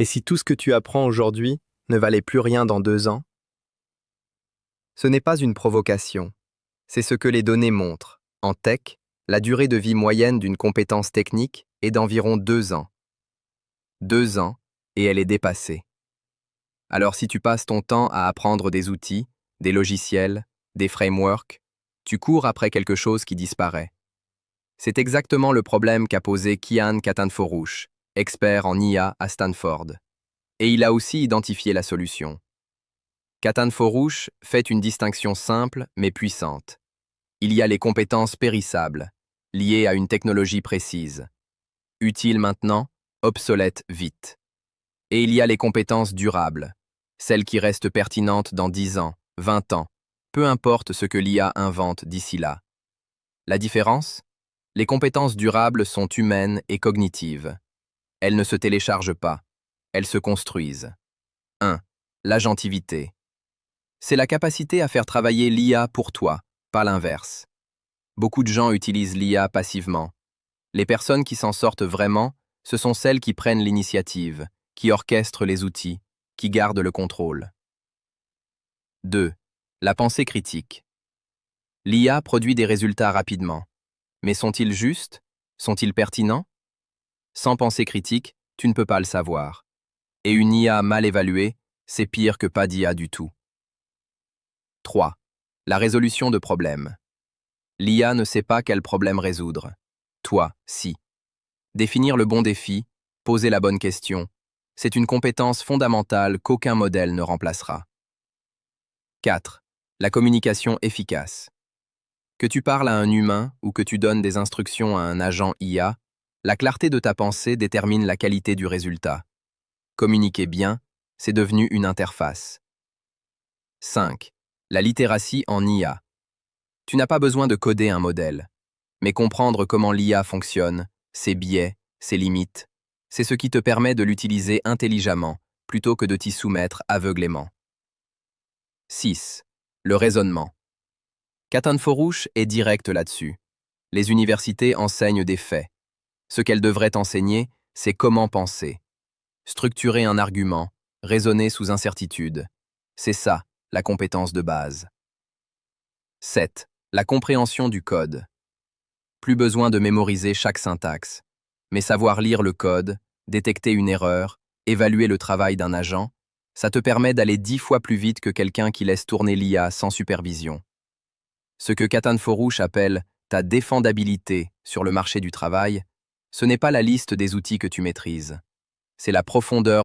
Et si tout ce que tu apprends aujourd'hui ne valait plus rien dans 2 ans? Ce n'est pas une provocation, c'est ce que les données montrent. En tech, la durée de vie moyenne d'une compétence technique est d'environ 2 ans. 2 ans, et elle est dépassée. Alors si tu passes ton temps à apprendre des outils, des logiciels, des frameworks, tu cours après quelque chose qui disparaît. C'est exactement le problème qu'a posé Kian Catanforouche, expert en IA à Stanford. Et il a aussi identifié la solution. Catanforouche fait une distinction simple mais puissante. Il y a les compétences périssables, liées à une technologie précise. Utiles maintenant, obsolètes vite. Et il y a les compétences durables, celles qui restent pertinentes dans 10 ans, 20 ans, peu importe ce que l'IA invente d'ici là. La différence? Les compétences durables sont humaines et cognitives. Elles ne se téléchargent pas, elles se construisent. 1. L'agentivité. C'est la capacité à faire travailler l'IA pour toi, pas l'inverse. Beaucoup de gens utilisent l'IA passivement. Les personnes qui s'en sortent vraiment, ce sont celles qui prennent l'initiative, qui orchestrent les outils, qui gardent le contrôle. 2. La pensée critique. L'IA produit des résultats rapidement. Mais sont-ils justes? Sont-ils pertinents? Sans pensée critique, tu ne peux pas le savoir. Et une IA mal évaluée, c'est pire que pas d'IA du tout. 3. La résolution de problèmes. L'IA ne sait pas quel problème résoudre. Toi, si. Définir le bon défi, poser la bonne question, c'est une compétence fondamentale qu'aucun modèle ne remplacera. 4. La communication efficace. Que tu parles à un humain ou que tu donnes des instructions à un agent IA, la clarté de ta pensée détermine la qualité du résultat. Communiquer bien, c'est devenu une interface. 5. La littératie en IA. Tu n'as pas besoin de coder un modèle, mais comprendre comment l'IA fonctionne, ses biais, ses limites, c'est ce qui te permet de l'utiliser intelligemment plutôt que de t'y soumettre aveuglément. 6. Le raisonnement. Catanforouche est direct là-dessus. Les universités enseignent des faits. Ce qu'elles devraient enseigner, c'est comment penser. Structurer un argument, raisonner sous incertitude. C'est ça, la compétence de base. 7. La compréhension du code. Plus besoin de mémoriser chaque syntaxe, mais savoir lire le code, détecter une erreur, évaluer le travail d'un agent, ça te permet d'aller 10 fois plus vite que quelqu'un qui laisse tourner l'IA sans supervision. Ce que Catanforouche appelle ta défendabilité sur le marché du travail, ce n'est pas la liste des outils que tu maîtrises, c'est la profondeur